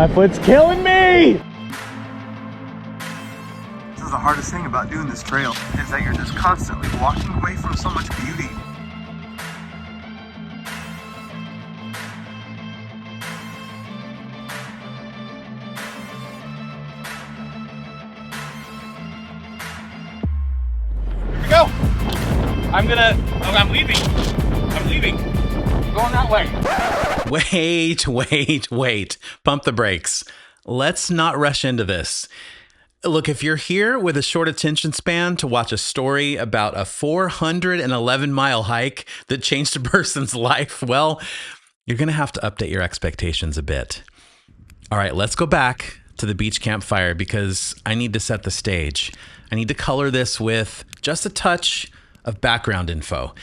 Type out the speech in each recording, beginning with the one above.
My foot's killing me! This is the hardest thing about doing this trail, is that you're just constantly walking away from so much beauty. Go! I'm leaving. I'm leaving. I'm going that way. Wait. Pump the brakes. Let's not rush into this. Look, if you're here with a short attention span to watch a story about a 411-mile hike that changed a person's life, well, you're going to have to update your expectations a bit. All right, let's go back to the beach campfire because I need to set the stage. I need to color this with just a touch of background info.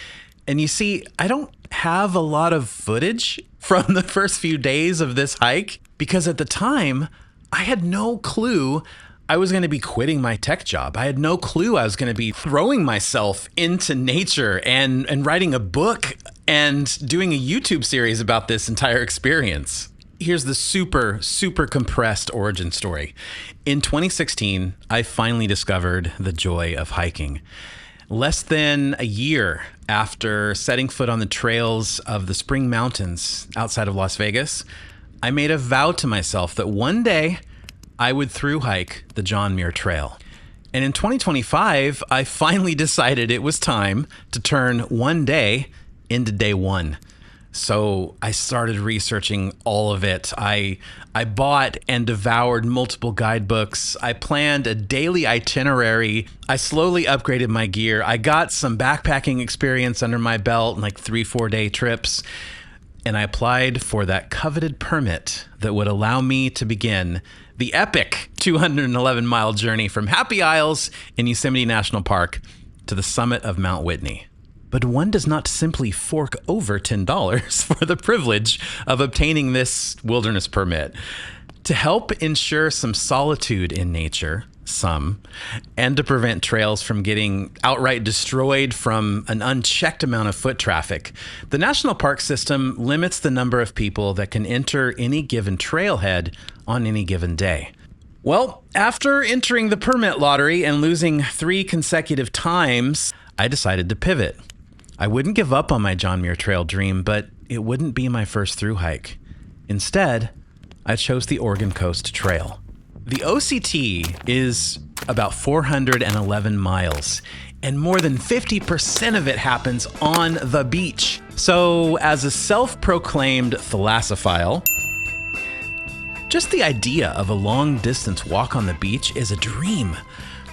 And you see, I don't have a lot of footage from the first few days of this hike because at the time, I had no clue I was going to be quitting my tech job. I had no clue I was going to be throwing myself into nature and writing a book and doing a YouTube series about this entire experience. Here's the super compressed origin story. In 2016, I finally discovered the joy of hiking. Less than a year after setting foot on the trails of the Spring Mountains outside of Las Vegas, I made a vow to myself that one day I would thru-hike the John Muir Trail. And in 2025, I finally decided it was time to turn one day into day one. So I started researching all of it. I bought and devoured multiple guidebooks. I planned a daily itinerary. I slowly upgraded my gear. I got some backpacking experience under my belt, like 3-4 day trips. And I applied for that coveted permit that would allow me to begin the epic 211-mile journey from Happy Isles in Yosemite National Park to the summit of Mount Whitney. But one does not simply fork over $10 for the privilege of obtaining this wilderness permit. To help ensure some solitude in nature, and to prevent trails from getting outright destroyed from an unchecked amount of foot traffic, the National Park System limits the number of people that can enter any given trailhead on any given day. Well, after entering the permit lottery and losing 3 consecutive times, I decided to pivot. I wouldn't give up on my John Muir Trail dream, but it wouldn't be my first thru hike. Instead, I chose the Oregon Coast Trail. The OCT is about 411 miles, and more than 50% of it happens on the beach. So, as a self-proclaimed thalassophile, just the idea of a long-distance walk on the beach is a dream.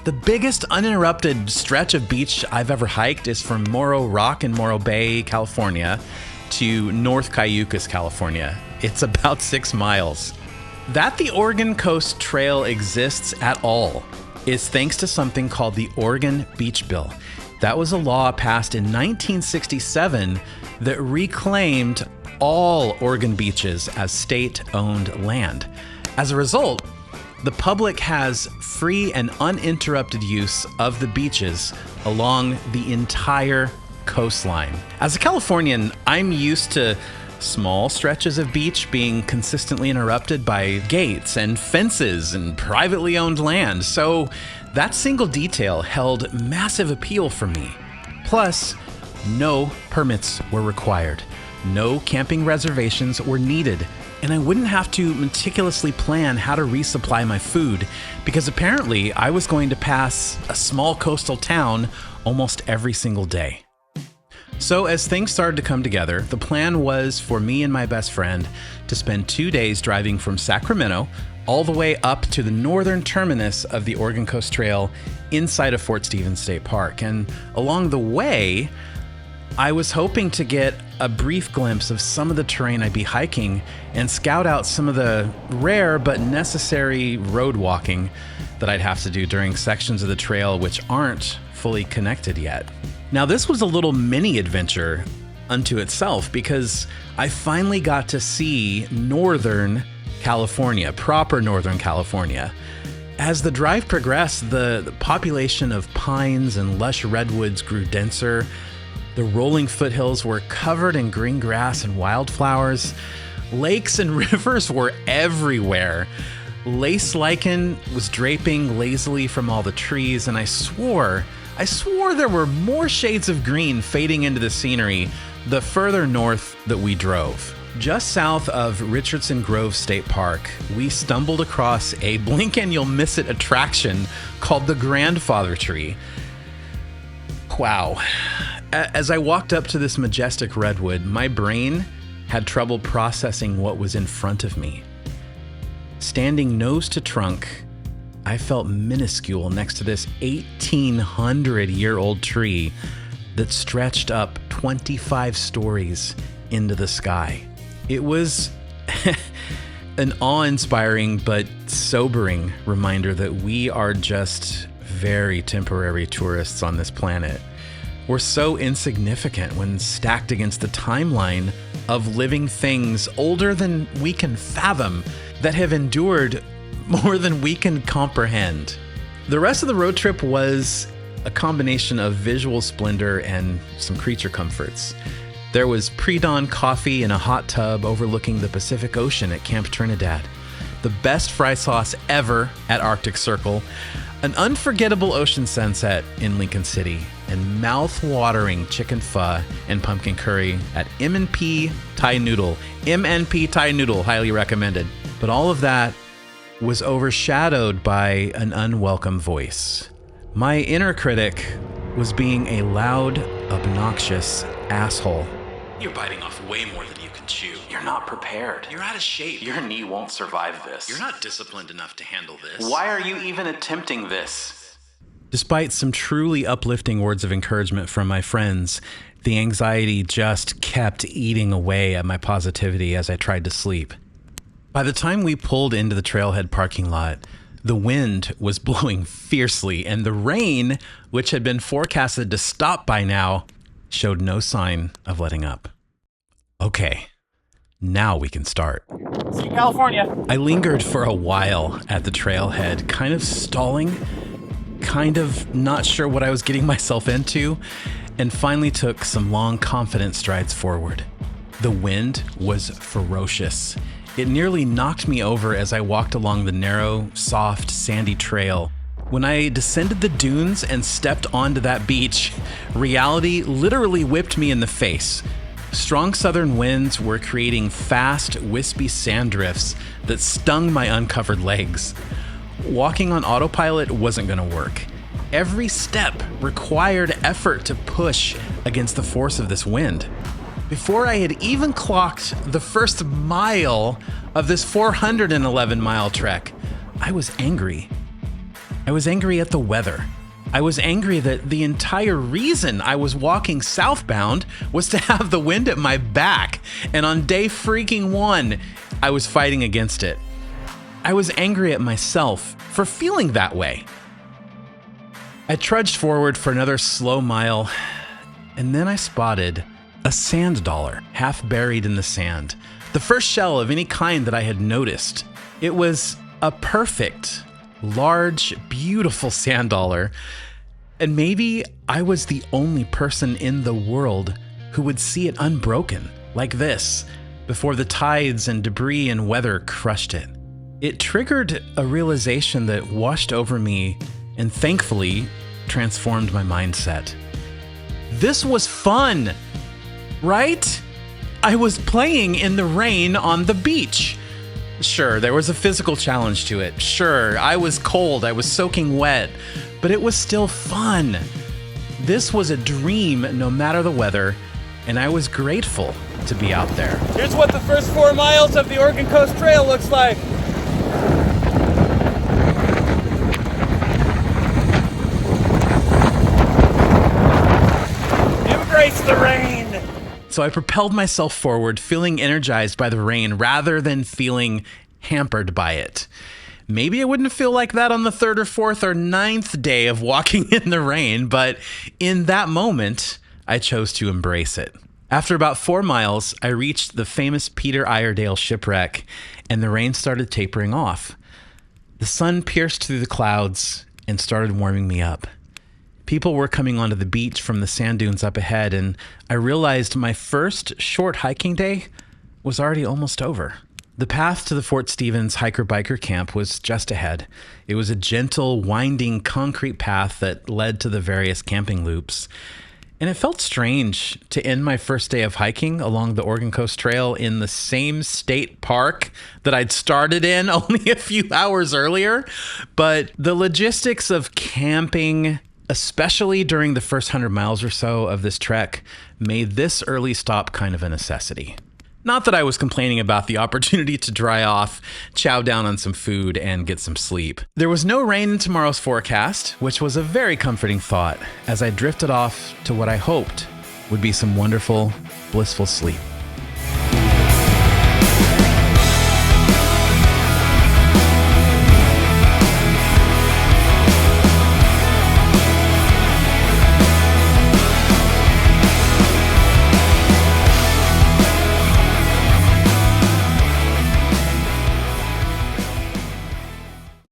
The biggest uninterrupted stretch of beach I've ever hiked is from Morro Rock in Morro Bay, California, to North Cayucas, California. It's about 6 miles. That the Oregon Coast Trail exists at all is thanks to something called the Oregon Beach Bill. That was a law passed in 1967 that reclaimed all Oregon beaches as state-owned land. As a result, the public has free and uninterrupted use of the beaches along the entire coastline. As a Californian, I'm used to small stretches of beach being consistently interrupted by gates and fences and privately owned land, so that single detail held massive appeal for me. Plus, no permits were required, no camping reservations were needed, and I wouldn't have to meticulously plan how to resupply my food because apparently I was going to pass a small coastal town almost every single day. So as things started to come together, the plan was for me and my best friend to spend 2 days driving from Sacramento all the way up to the northern terminus of the Oregon Coast Trail inside of Fort Stevens State Park. And along the way, I was hoping to get a brief glimpse of some of the terrain I'd be hiking and scout out some of the rare but necessary road walking that I'd have to do during sections of the trail which aren't fully connected yet. Now, this was a little mini adventure unto itself because I finally got to see Northern California, proper Northern California. As the drive progressed, the population of pines and lush redwoods grew denser. The rolling foothills were covered in green grass and wildflowers. Lakes and rivers were everywhere. Lace lichen was draping lazily from all the trees, and I swore there were more shades of green fading into the scenery the further north that we drove. Just south of Richardson Grove State Park, we stumbled across a blink and you'll miss it attraction called the Grandfather Tree. Wow. As I walked up to this majestic redwood, my brain had trouble processing what was in front of me. Standing nose to trunk, I felt minuscule next to this 1,800-year-old tree that stretched up 25 stories into the sky. It was an awe-inspiring but sobering reminder that we are just very temporary tourists on this planet. We're so insignificant when stacked against the timeline of living things older than we can fathom that have endured more than we can comprehend. The rest of the road trip was a combination of visual splendor and some creature comforts. There was pre-dawn coffee in a hot tub overlooking the Pacific Ocean at Camp Trinidad, the best fry sauce ever at Arctic Circle, an unforgettable ocean sunset in Lincoln City, and mouth-watering chicken pho and pumpkin curry at M&P Thai Noodle. M&P Thai Noodle, highly recommended. But all of that was overshadowed by an unwelcome voice. My inner critic was being a loud, obnoxious asshole. You're biting off way more than you can chew. You're not prepared. You're out of shape. Your knee won't survive this. You're not disciplined enough to handle this. Why are you even attempting this? Despite some truly uplifting words of encouragement from my friends, the anxiety just kept eating away at my positivity as I tried to sleep. By the time we pulled into the trailhead parking lot, the wind was blowing fiercely, and the rain, which had been forecasted to stop by now, showed no sign of letting up. Okay, now we can start. See you, California. I lingered for a while at the trailhead, kind of stalling, kind of not sure what I was getting myself into, and finally took some long, confident strides forward. The wind was ferocious. It nearly knocked me over as I walked along the narrow, soft, sandy trail. When I descended the dunes and stepped onto that beach, reality literally whipped me in the face. Strong southern winds were creating fast, wispy sand drifts that stung my uncovered legs. Walking on autopilot wasn't going to work. Every step required effort to push against the force of this wind. Before I had even clocked the first mile of this 411-mile trek, I was angry. I was angry at the weather. I was angry that the entire reason I was walking southbound was to have the wind at my back, and on day freaking 1, I was fighting against it. I was angry at myself for feeling that way. I trudged forward for another slow mile, and then I spotted a sand dollar, half buried in the sand. The first shell of any kind that I had noticed. It was a perfect, large, beautiful sand dollar. And maybe I was the only person in the world who would see it unbroken, like this, before the tides and debris and weather crushed it. It triggered a realization that washed over me and thankfully transformed my mindset. This was fun! Right? I was playing in the rain on the beach. Sure, there was a physical challenge to it. Sure, I was cold, I was soaking wet, but it was still fun. This was a dream no matter the weather, and I was grateful to be out there. Here's what the first 4 miles of the Oregon Coast Trail looks like. Embrace the rain. So I propelled myself forward, feeling energized by the rain rather than feeling hampered by it. Maybe I wouldn't feel like that on the 3rd or 4th or 9th day of walking in the rain, but in that moment, I chose to embrace it. After about 4 miles, I reached the famous Peter Iredale shipwreck, and the rain started tapering off. The sun pierced through the clouds and started warming me up. People were coming onto the beach from the sand dunes up ahead, and I realized my first short hiking day was already almost over. The path to the Fort Stevens hiker-biker camp was just ahead. It was a gentle, winding concrete path that led to the various camping loops. And it felt strange to end my first day of hiking along the Oregon Coast Trail in the same state park that I'd started in only a few hours earlier. But the logistics of camping, especially during the first 100 miles or so of this trek, made this early stop kind of a necessity. Not that I was complaining about the opportunity to dry off, chow down on some food, and get some sleep. There was no rain in tomorrow's forecast, which was a very comforting thought as I drifted off to what I hoped would be some wonderful, blissful sleep.